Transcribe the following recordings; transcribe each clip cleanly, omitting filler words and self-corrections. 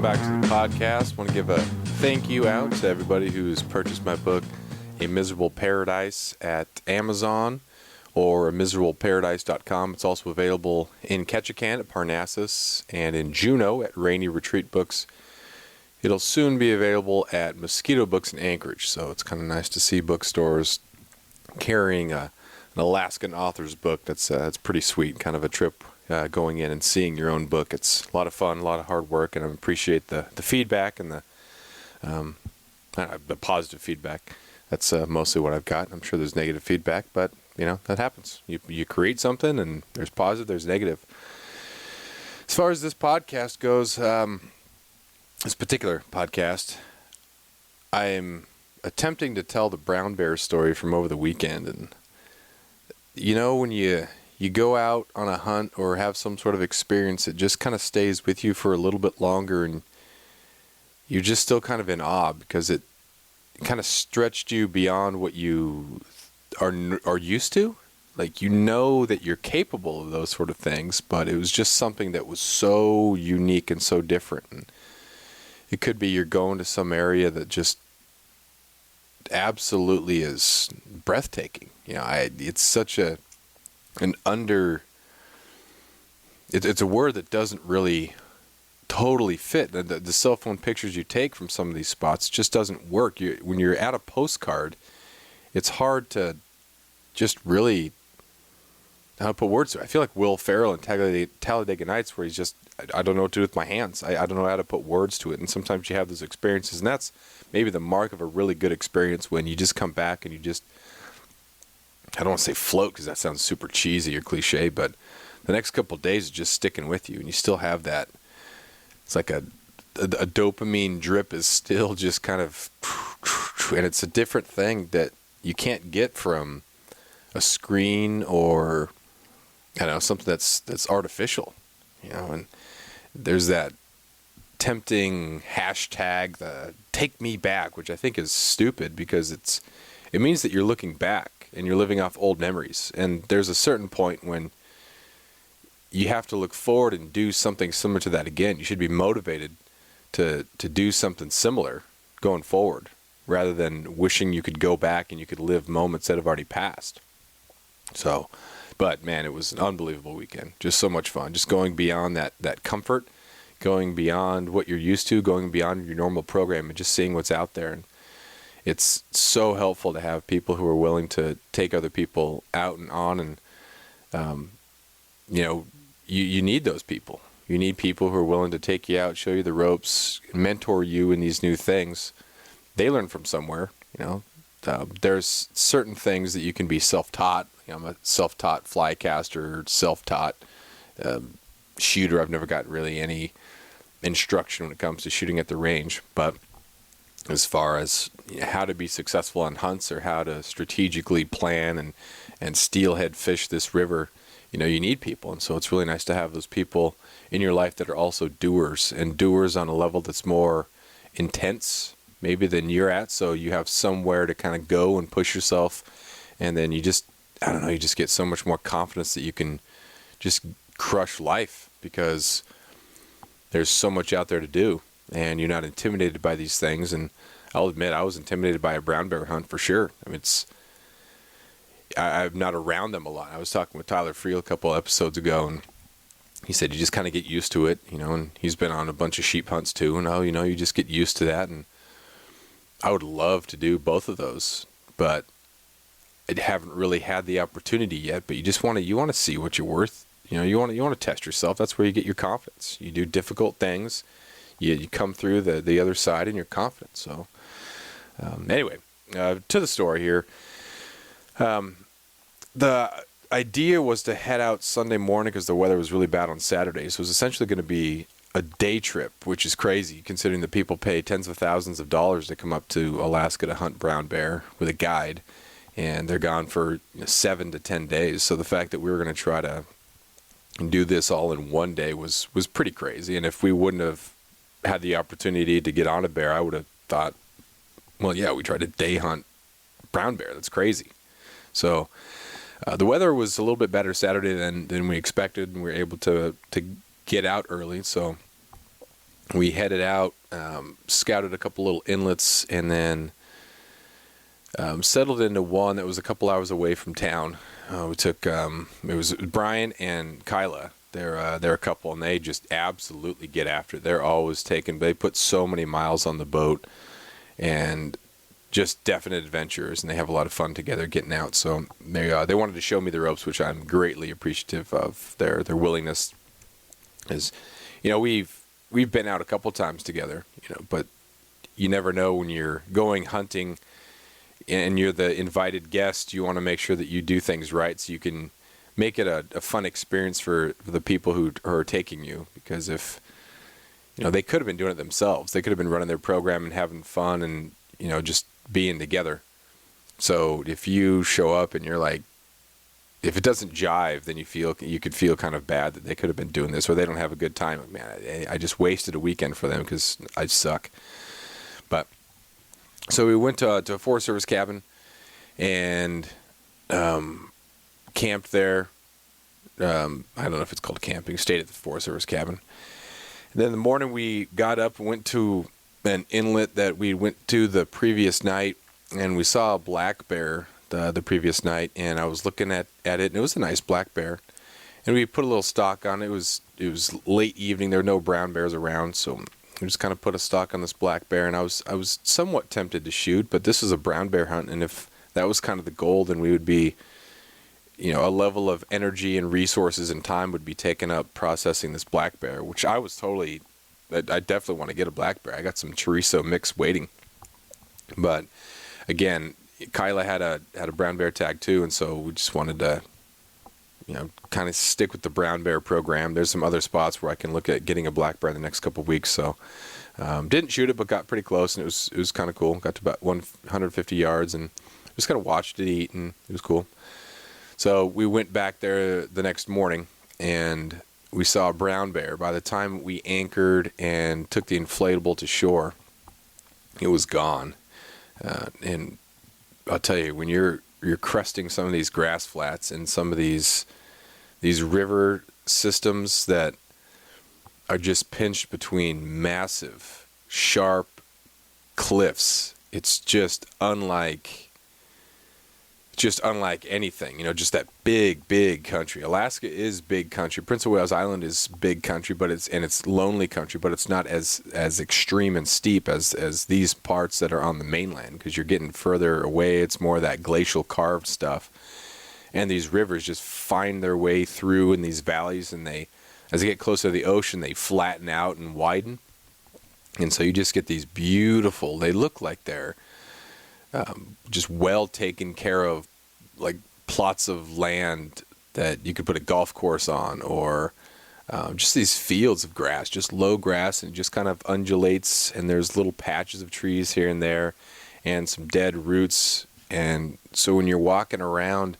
welcome back to the podcast. I want to give a thank you out to everybody who's purchased my book, A Miserable Paradise, at Amazon or miserableparadise.com. It's also available in Ketchikan at Parnassus and in Juneau at Rainy Retreat Books. It'll soon be available at Mosquito Books in Anchorage, so it's kind of nice to see bookstores carrying an Alaskan author's book. That's pretty sweet, kind of a trip going in and seeing your own book. It's a lot of fun, a lot of hard work, and I appreciate the feedback and the positive feedback. That's mostly what I've got. I'm sure there's negative feedback, but that happens. You create something, and there's positive, there's negative. As far as this podcast goes, this particular podcast, I am attempting to tell the brown bear story from over the weekend. And when you go out on a hunt or have some sort of experience, it just kind of stays with you for a little bit longer, and you're just still kind of in awe because it kind of stretched you beyond what you are used to. Like, that you're capable of those sort of things, but it was just something that was so unique and so different. And it could be you're going to some area that just absolutely is breathtaking. It's such it's a word that doesn't really totally fit. The cell phone pictures you take from some of these spots just doesn't work. When you're at a postcard, it's hard to just really put words to it. I feel like Will Ferrell in Talladega Nights, where he's just, I don't know what to do with my hands. I don't know how to put words to it. And sometimes you have those experiences, and that's maybe the mark of a really good experience, when you just come back and you just, I don't want to say float because that sounds super cheesy or cliche, but the next couple of days is just sticking with you, and you still have that. It's like a dopamine drip is still just kind of, and it's a different thing that you can't get from a screen or something that's artificial, and there's that tempting hashtag, the take me back, which I think is stupid because it means that you're looking back and you're living off old memories. And there's a certain point when you have to look forward and do something similar to that again. You should be motivated to do something similar going forward, rather than wishing you could go back and you could live moments that have already passed. So, but man, it was an unbelievable weekend. Just so much fun. Just going beyond that comfort, going beyond what you're used to, going beyond your normal program, and just seeing what's out there. And it's so helpful to have people who are willing to take other people out and on. And, you need those people. You need people who are willing to take you out, show you the ropes, mentor you in these new things. They learn from somewhere. There's certain things that you can be self-taught. I'm a self-taught fly caster, self-taught shooter. I've never got really any instruction when it comes to shooting at the range. But as far as how to be successful on hunts, or how to strategically plan and steelhead fish this river, you need people. And so it's really nice to have those people in your life that are also doers, and doers on a level that's more intense maybe than you're at. So you have somewhere to kind of go and push yourself. And then you just get so much more confidence that you can just crush life, because there's so much out there to do, and you're not intimidated by these things. And I'll admit, I was intimidated by a brown bear hunt for sure. I mean, I'm not around them a lot. I was talking with Tyler Friel a couple episodes ago, and he said you just kind of get used to it, and he's been on a bunch of sheep hunts too, and you just get used to that. And I would love to do both of those, but I haven't really had the opportunity yet. But you want to see what you're worth. You want to test yourself. That's where you get your confidence. You do difficult things, you come through the other side, and you're confident. So anyway, to the story here. The idea was to head out Sunday morning because the weather was really bad on Saturday. So it was essentially going to be a day trip, which is crazy considering that people pay tens of thousands of dollars to come up to Alaska to hunt brown bear with a guide, and they're gone for 7 to 10 days. So the fact that we were going to try to do this all in one day was pretty crazy. And if we wouldn't have had the opportunity to get on a bear, I would have thought, well, yeah, we tried to day hunt brown bear. That's crazy. So the weather was a little bit better Saturday than we expected, and we were able to get out early. So we headed out, scouted a couple little inlets, and then settled into one that was a couple hours away from town. We took it was Brian and Kyla. They're a couple, and they just absolutely get after it. They're always taking. They put so many miles on the boat, and just definite adventurers, and they have a lot of fun together getting out. So they wanted to show me the ropes, which I'm greatly appreciative of their willingness. Is, we've been out a couple times together, but you never know when you're going hunting and you're the invited guest. You want to make sure that you do things right so you can make it a fun experience for the people who are taking you. Because if they could have been doing it themselves, they could have been running their program and having fun and just being together. So if you show up and you're like, if it doesn't jive, then you could feel kind of bad that they could have been doing this, or they don't have a good time. Man, I just wasted a weekend for them because I suck. But so we went to a Forest Service cabin and camped there. I don't know if it's called camping. Stayed at the Forest Service cabin. And then in the morning we got up and went to an inlet that we went to the previous night, and we saw a black bear the previous night, and I was looking at it, and it was a nice black bear. And we put a little stock on it. It was late evening. There were no brown bears around, so we just kind of put a stock on this black bear, and I was somewhat tempted to shoot, but this was a brown bear hunt, and if that was kind of the goal, then we would be, a level of energy and resources and time would be taken up processing this black bear, which I definitely want to get a black bear. I got some chorizo mix waiting. But again, Kyla had a brown bear tag too, and so we just wanted to, kind of stick with the brown bear program. There's some other spots where I can look at getting a black bear in the next couple of weeks. So didn't shoot it, but got pretty close, and it was kind of cool. Got to about 150 yards, and just kind of watched it eat, and it was cool. So we went back there the next morning, and we saw a brown bear. By the time we anchored and took the inflatable to shore, it was gone. And I'll tell you, when you're cresting some of these grass flats and some of these river systems that are just pinched between massive, sharp cliffs, it's just unlike anything, just that big country. Alaska is big country. Prince of Wales Island is big country, but it's lonely country, but it's not as extreme and steep as these parts that are on the mainland, because you're getting further away. It's more of that glacial carved stuff. And these rivers just find their way through in these valleys, and as they get closer to the ocean, they flatten out and widen. And so you just get these beautiful, they look like they're just well taken care of, like plots of land that you could put a golf course on, or just these fields of grass, just low grass, and it just kind of undulates, and there's little patches of trees here and there and some dead roots. And so when you're walking around,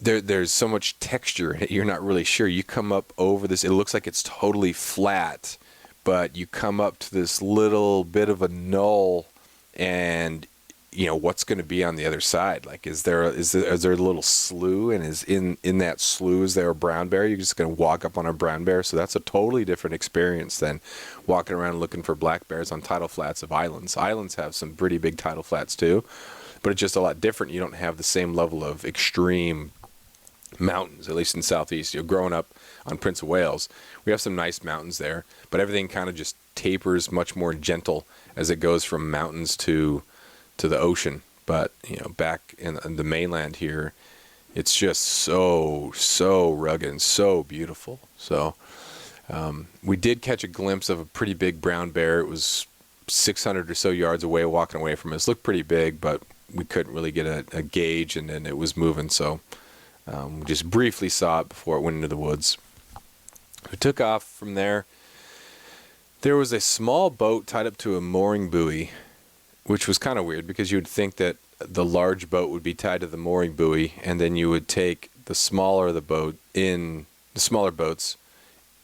there's so much texture in it, you're not really sure. You come up over this, it looks like it's totally flat, but you come up to this little bit of a knoll, and what's going to be on the other side. Like, is there a little slough, and is in that slough, is there a brown bear? You're just going to walk up on a brown bear. So that's a totally different experience than walking around looking for black bears on tidal flats of islands. Islands have some pretty big tidal flats too, but it's just a lot different. You don't have the same level of extreme mountains, at least in Southeast. Growing up on Prince of Wales, we have some nice mountains there, but everything kind of just tapers much more gentle as it goes from mountains to the ocean. But back in the mainland here, it's just so rugged and so beautiful. So we did catch a glimpse of a pretty big brown bear. It was 600 or so yards away, walking away from us. Looked pretty big, but we couldn't really get a gauge, and then it was moving. So we just briefly saw it before it went into the woods. We took off from there. There was a small boat tied up to a mooring buoy, which was kind of weird, because you would think that the large boat would be tied to the mooring buoy, and then you would take the smaller boats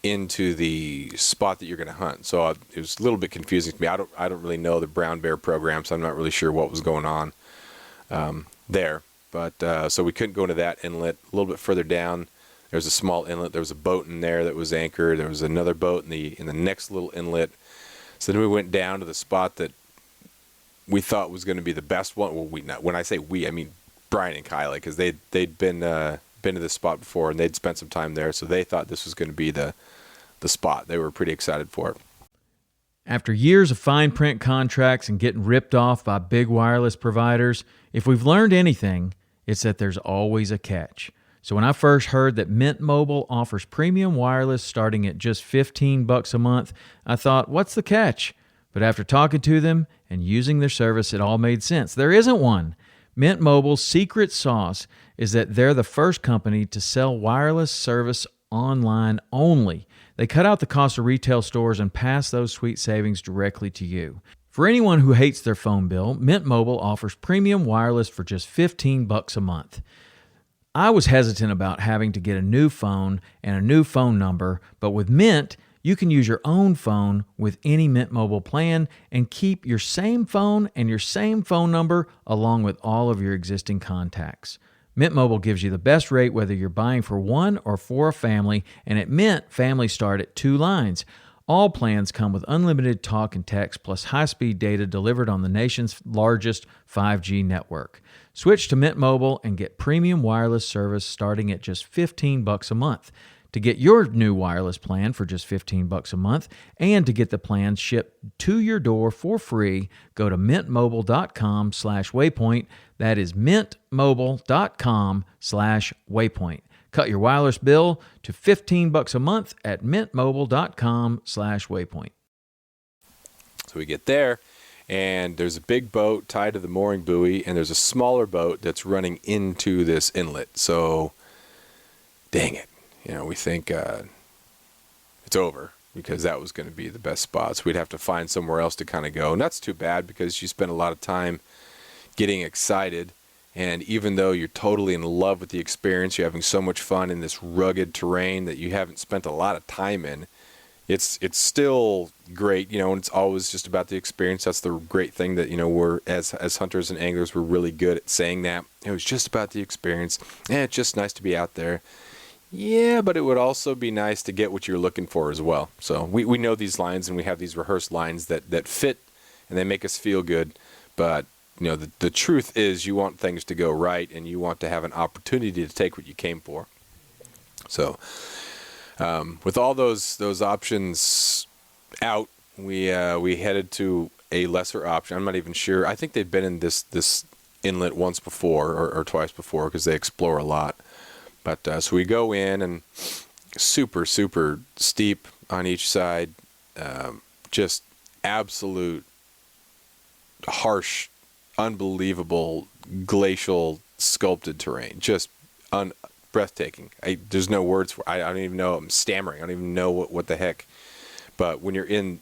into the spot that you're going to hunt. So it was a little bit confusing to me. I don't really know the brown bear program, so I'm not really sure what was going on there. But so we couldn't go into that inlet. A little bit further down, There was a small inlet. There was a boat in there that was anchored. There was another boat in the next little inlet. So then we went down to the spot that we thought was going to be the best one. Well, when I say we, I mean Brian and Kylie, because they'd been to this spot before and they'd spent some time there, so they thought this was going to be the spot. They were pretty excited for it. After years of fine print contracts and getting ripped off by big wireless providers, if we've learned anything, it's that there's always a catch. So when I first heard that Mint Mobile offers premium wireless starting at just $15 a month, I thought, what's the catch? But after talking to them and using their service, it all made sense. There isn't one. Mint Mobile's secret sauce is that they're the first company to sell wireless service online only. They cut out the cost of retail stores and pass those sweet savings directly to you. For anyone who hates their phone bill, Mint Mobile offers premium wireless for just $15 a month. I was hesitant about having to get a new phone and a new phone number, but with Mint, you can use your own phone with any Mint Mobile plan and keep your same phone and your same phone number along with all of your existing contacts. Mint Mobile gives you the best rate whether you're buying for one or for a family, and at Mint, families start at 2 lines. All plans come with unlimited talk and text plus high-speed data delivered on the nation's largest 5G network. Switch to Mint Mobile and get premium wireless service starting at just $15 a month. To get your new wireless plan for just $15 a month and to get the plan shipped to your door for free, go to mintmobile.com/waypoint. That is mintmobile.com/waypoint. Cut your wireless bill to $15 a month at mintmobile.com/waypoint. So we get there, and there's a big boat tied to the mooring buoy, and there's a smaller boat that's running into this inlet. So, dang it. We think it's over because that was going to be the best spot. So we'd have to find somewhere else to kind of go. And that's too bad because you spend a lot of time getting excited. And even though you're totally in love with the experience, you're having so much fun in this rugged terrain that you haven't spent a lot of time in, it's still great, and it's always just about the experience. That's the great thing that, we're, as hunters and anglers, we're really good at saying that. It was just about the experience. And it's just nice to be out there. Yeah, but it would also be nice to get what you're looking for as well. So we know these lines, and we have these rehearsed lines that fit, and they make us feel good. But, the truth is you want things to go right, and you want to have an opportunity to take what you came for. So with all those options out, we headed to a lesser option. I'm not even sure. I think they've been in this inlet once before or twice before because they explore a lot. But so we go in, and super, super steep on each side, just absolute harsh, unbelievable, glacial, sculpted terrain, just breathtaking. There's no words for it. I don't even know. I'm stammering. I don't even know what the heck. But when you're in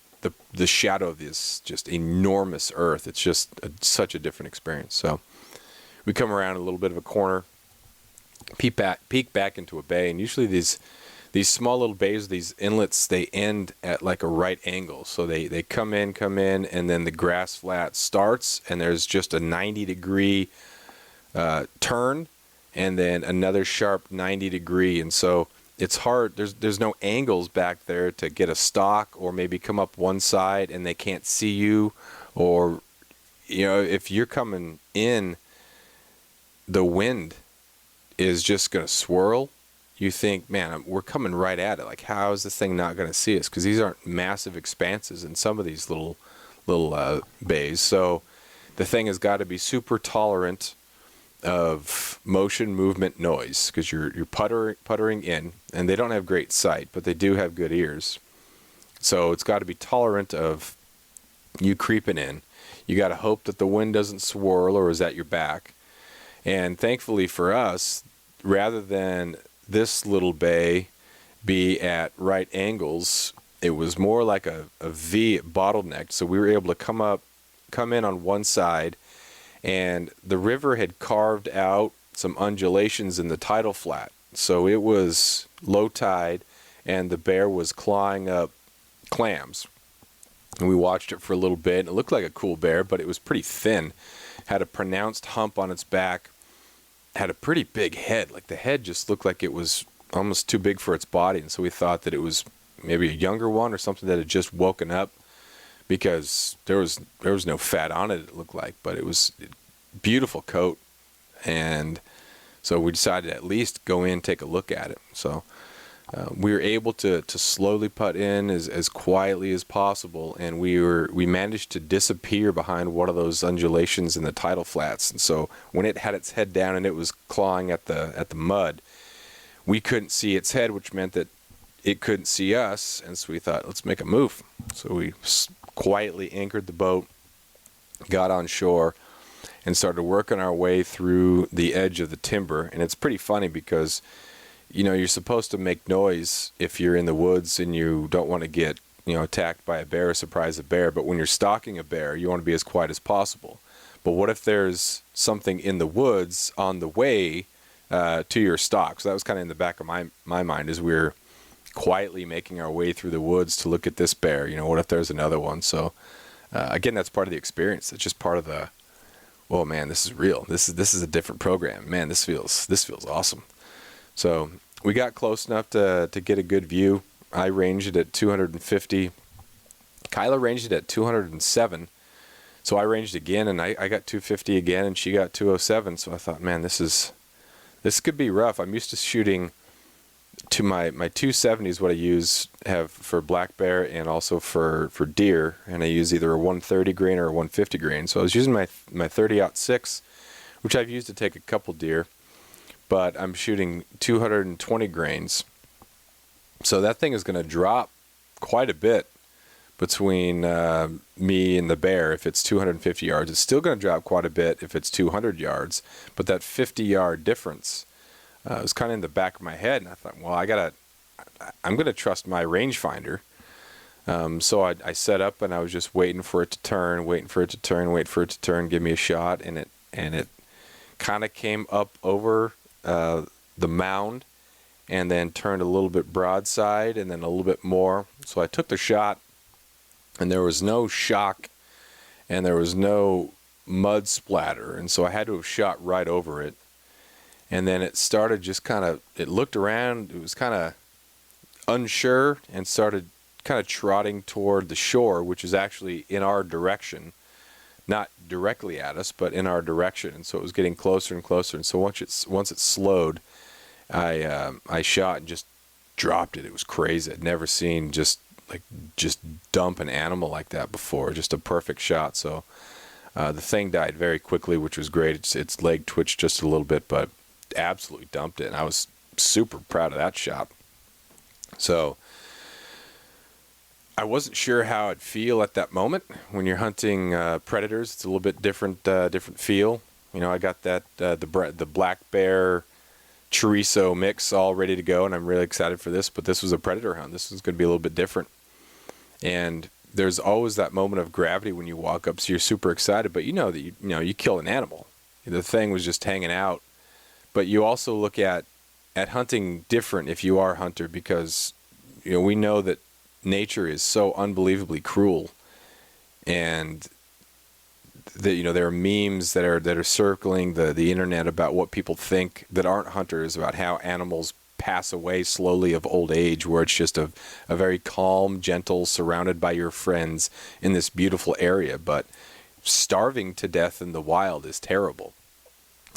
the shadow of this just enormous earth, it's just such a different experience. So we come around a little bit of a corner, peek back into a bay, and usually these small little bays, these inlets, they end at like a right angle. So they come in, and then the grass flat starts, and there's just a 90-degree turn, and then another sharp 90-degree, and so it's hard. There's no angles back there to get a stock, or maybe come up one side and they can't see you, or if you're coming in, the wind is just going to swirl. You think, man, we're coming right at it. Like, how is this thing not going to see us? Because these aren't massive expanses in some of these little bays. So the thing has got to be super tolerant of motion, movement, noise, because you're puttering in, and they don't have great sight, but they do have good ears. So it's got to be tolerant of you creeping in. You got to hope that the wind doesn't swirl or is at your back. And thankfully for us, rather than this little bay be at right angles, it was more like a V bottleneck. So we were able to come in on one side, and the river had carved out some undulations in the tidal flat. So it was low tide, and the bear was clawing up clams. And we watched it for a little bit. It looked like a cool bear, but it was pretty thin. Had a pronounced hump on its back. Had a pretty big head. Like, the head just looked like it was almost too big for its body, and so we thought that it was maybe a younger one or something that had just woken up, because there was no fat on it, it looked like, but it was a beautiful coat. And so we decided to at least go in and take a look at it. So we were able to slowly putt in as quietly as possible, and we managed to disappear behind one of those undulations in the tidal flats. And so when it had its head down and it was clawing at the mud, we couldn't see its head, which meant that it couldn't see us. And so we thought, let's make a move. So we quietly anchored the boat, got on shore, and started working our way through the edge of the timber. And it's pretty funny because, you know, you're supposed to make noise if you're in the woods and you don't want to get, you know, attacked by a bear or surprise a bear. But when you're stalking a bear, you want to be as quiet as possible. But what if there's something in the woods on the way to your stalk? So that was kind of in the back of my mind as we were quietly making our way through the woods to look at this bear. You know, what if there's another one? So again, that's part of the experience. It's just part of the, oh man, this is real. This is a different program. Man, this feels awesome. So we got close enough to get a good view. I ranged it at 250. Kyla ranged it at 207. So I ranged again, and I got 250 again, and she got 207. So I thought, man, this could be rough. I'm used to shooting to my 270 is what I have for black bear and also for deer, and I use either a 130 grain or a 150 grain. So I was using my 30-06, which I've used to take a couple deer, but I'm shooting 220 grains. So that thing is going to drop quite a bit between me and the bear. If it's 250 yards, it's still going to drop quite a bit if it's 200 yards, but that 50-yard difference was kind of in the back of my head, and I thought, well, I'm going to trust my rangefinder. So I set up, and I was just waiting for it to turn, give me a shot, and it kind of came up over the mound, and then turned a little bit broadside, and then a little bit more. So I took the shot, and there was no shock, and there was no mud splatter, and so I had to have shot right over it. And then it started just it looked around, it was kind of unsure, and started kind of trotting toward the shore, which is actually in our direction, not directly at us, but in our direction. And so it was getting closer and closer. And so once it slowed, I shot and just dropped it. It was crazy. I'd never seen just dump an animal like that before. Just a perfect shot. So the thing died very quickly, which was great. Its leg twitched just a little bit, but absolutely dumped it, and I was super proud of that shot. So I wasn't sure how I'd feel at that moment. When you're hunting predators, it's a little bit different feel. You know, I got that the black bear chorizo mix all ready to go, and I'm really excited for this. But this was a predator hunt. This is going to be a little bit different, and there's always that moment of gravity when you walk up. So you're super excited, but you know that you kill an animal. The thing was just hanging out. But you also look at hunting different if you are a hunter, because we know that nature is so unbelievably cruel, and that there are memes that are circling the internet about what people think that aren't hunters, about how animals pass away slowly of old age, where it's just a very calm, gentle, surrounded by your friends in this beautiful area. But starving to death in the wild is terrible.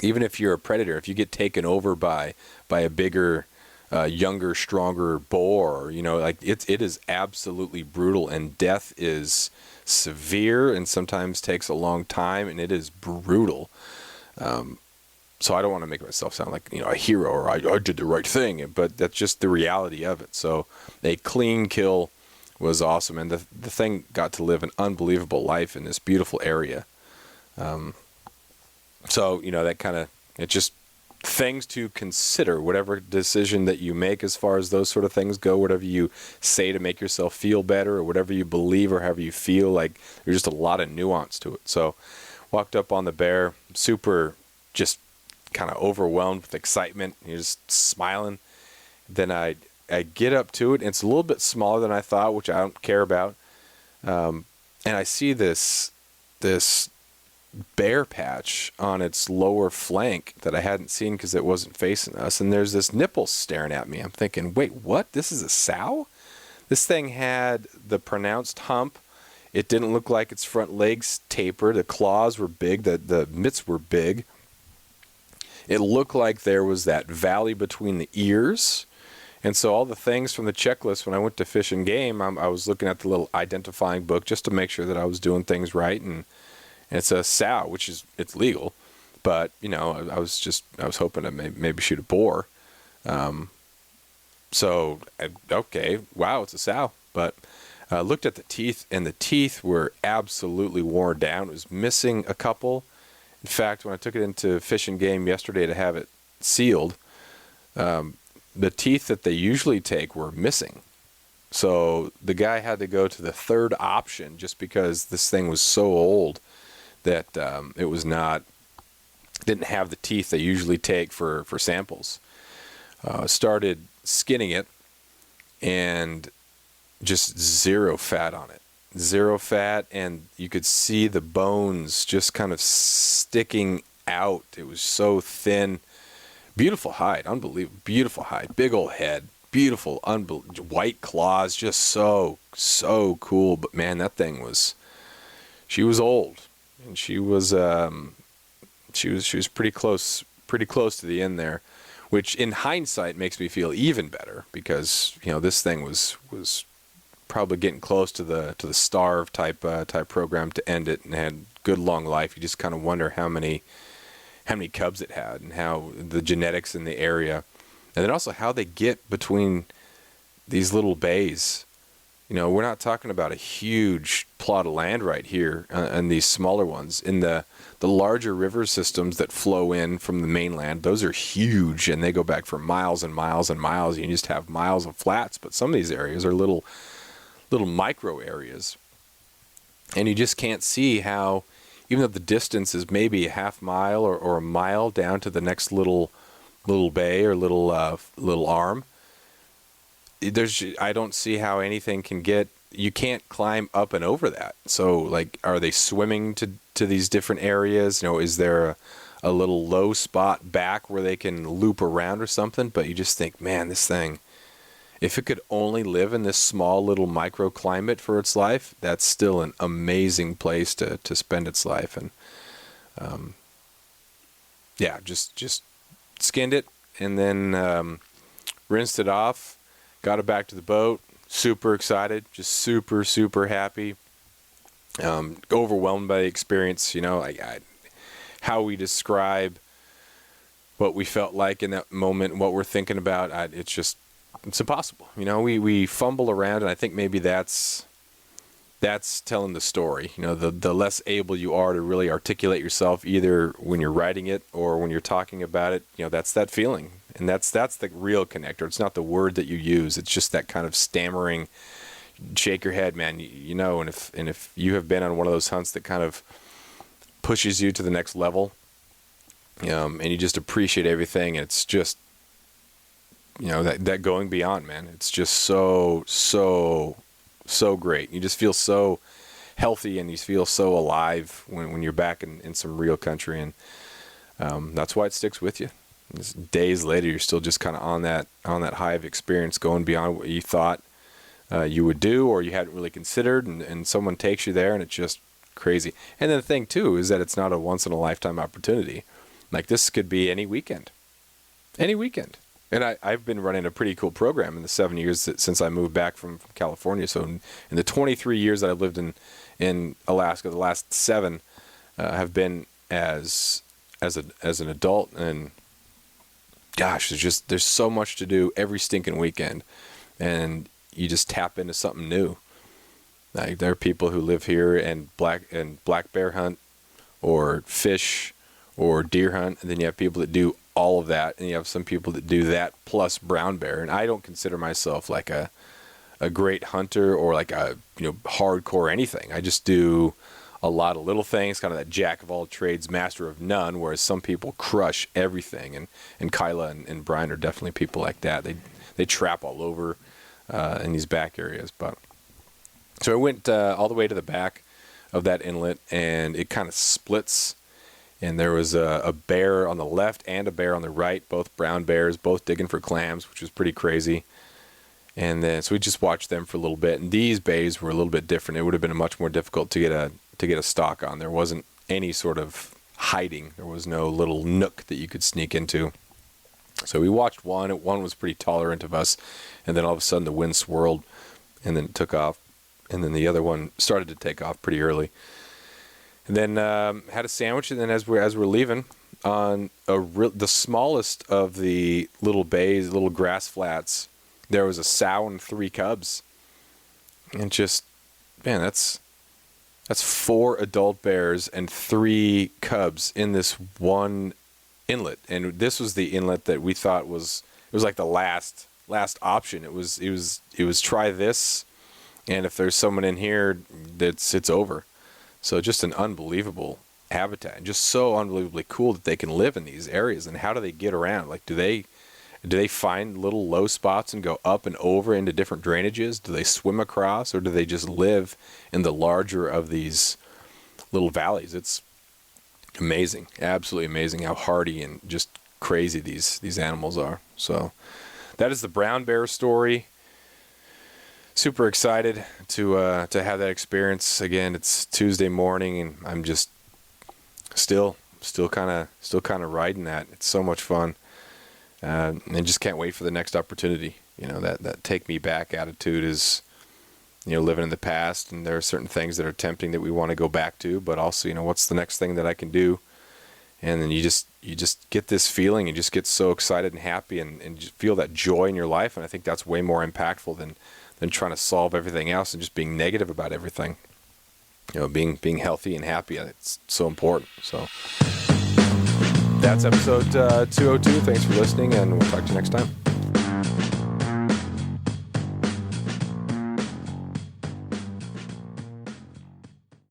Even if you're a predator, if you get taken over by a bigger, younger, stronger boar, it is absolutely brutal, and death is severe and sometimes takes a long time, and it is brutal. So I don't want to make myself sound like a hero, or I did the right thing, but that's just the reality of it. So a clean kill was awesome, and the thing got to live an unbelievable life in this beautiful area. So, that kind of, it's just things to consider, whatever decision that you make as far as those sort of things go, whatever you say to make yourself feel better, or whatever you believe or however you feel, like there's just a lot of nuance to it. So walked up on the bear, super just kind of overwhelmed with excitement, just smiling. Then I get up to it, and it's a little bit smaller than I thought, which I don't care about. And I see this bare patch on its lower flank that I hadn't seen because it wasn't facing us. And there's this nipple staring at me. I'm thinking, wait, what? This is a sow? This thing had the pronounced hump. It didn't look like its front legs tapered. The claws were big. The mitts were big. It looked like there was that valley between the ears. And so all the things from the checklist when I went to Fish and Game, I was looking at the little identifying book just to make sure that I was doing things right. And it's a sow, which is, it's legal. But, you know, I was hoping to maybe shoot a boar. Okay, wow, it's a sow. But I looked at the teeth, and the teeth were absolutely worn down. It was missing a couple. In fact, when I took it into Fish and Game yesterday to have it sealed, the teeth that they usually take were missing. So the guy had to go to the third option just because this thing was so old that it was not, didn't have the teeth they usually take for samples. Started skinning it, and just zero fat on it. Zero fat, and you could see the bones just kind of sticking out. It was so thin. Beautiful hide, unbelievable. Beautiful hide, big old head, beautiful, white claws, just so cool. But man, that thing was, she was old, and she was pretty close to the end there, which in hindsight makes me feel even better because, you know, this thing was probably getting close to the starve type program to end it, and had good long life. You just kind of wonder how many cubs it had, and how the genetics in the area, and then also how they get between these little bays. You know, we're not talking about a huge plot of land right here, and these smaller ones. In the larger river systems that flow in from the mainland, those are huge, and they go back for miles and miles and miles. You just have miles of flats, but some of these areas are little micro areas, and you just can't see how, even though the distance is maybe a half mile or a mile down to the next little bay or little arm, I don't see how anything can get, you can't climb up and over that. So, like, are they swimming to these different areas? You know, is there a little low spot back where they can loop around or something? But you just think, man, this thing, if it could only live in this small little microclimate for its life, that's still an amazing place to spend its life. And just skinned it, and then rinsed it off, got it back to the boat. Super excited, just super happy. Overwhelmed by the experience. You know, how we describe what we felt like in that moment, what we're thinking about, it's impossible. You know, we fumble around, and I think maybe that's telling the story. You know, the less able you are to really articulate yourself, either when you're writing it or when you're talking about it, you know, that's that feeling. And that's the real connector. It's not the word that you use. It's just that kind of stammering, shake your head, man, you know, and if you have been on one of those hunts that kind of pushes you to the next level, and you just appreciate everything, and it's just, you know, that going beyond, man, it's just so great. You just feel so healthy, and you feel so alive when you're back in some real country, and that's why it sticks with you. Just days later, you're still just kind of on that high of experience, going beyond what you thought you would do, or you hadn't really considered, and someone takes you there, and it's just crazy. And then the thing too is that it's not a once in a lifetime opportunity. Like, this could be any weekend. And I've been running a pretty cool program in the 7 years since I moved back from California. So in the 23 years that I've lived in Alaska, the last 7 have been as an adult. And gosh, there's so much to do every stinking weekend, and you just tap into something new. Like, there are people who live here and black bear hunt, or fish, or deer hunt, and then you have people that do all of that, and you have some people that do that plus brown bear. And I don't consider myself like a great hunter or like a, you know, hardcore anything. I just do a lot of little things, kind of that jack of all trades, master of none, whereas some people crush everything. And Kyla and Brian are definitely people like that. They trap all over in these back areas. But so I went all the way to the back. of that inlet, and it kind of splits. And there was a bear on the left and a bear on the right, both brown bears, both digging for clams, which was pretty crazy. And then so we just watched them for a little bit. And these bays were a little bit different. It would have been much more difficult to get a stalk on. There wasn't any sort of hiding. There was no little nook that you could sneak into. So we watched one. One was pretty tolerant of us, and then all of a sudden the wind swirled, and then it took off. And then the other one started to take off pretty early. And then had a sandwich, and then as we're leaving, on the smallest of the little bays, little grass flats, there was a sow and 3 cubs. And just, man, that's 4 adult bears and 3 cubs in this one inlet. And this was the inlet that we thought was like the last option. It was try this, and if there's someone in here, it's over. So just an unbelievable habitat, and just so unbelievably cool that they can live in these areas. And how do they get around? Like, do they find little low spots and go up and over into different drainages? Do they swim across, or do they just live in the larger of these little valleys? It's amazing, absolutely amazing how hardy and just crazy these animals are. So that is the brown bear story. Super excited to have that experience again. It's Tuesday morning, and I'm just still kind of riding that. It's so much fun, and just can't wait for the next opportunity. That take me back attitude is, living in the past, and there are certain things that are tempting that we want to go back to, but also, what's the next thing that I can do? And then you just get this feeling, and just get so excited and happy, and just feel that joy in your life. And I think that's way more impactful than trying to solve everything else and just being negative about everything. Being healthy and happy, it's so important. So that's episode 202. Thanks for listening, and we'll talk to you next time.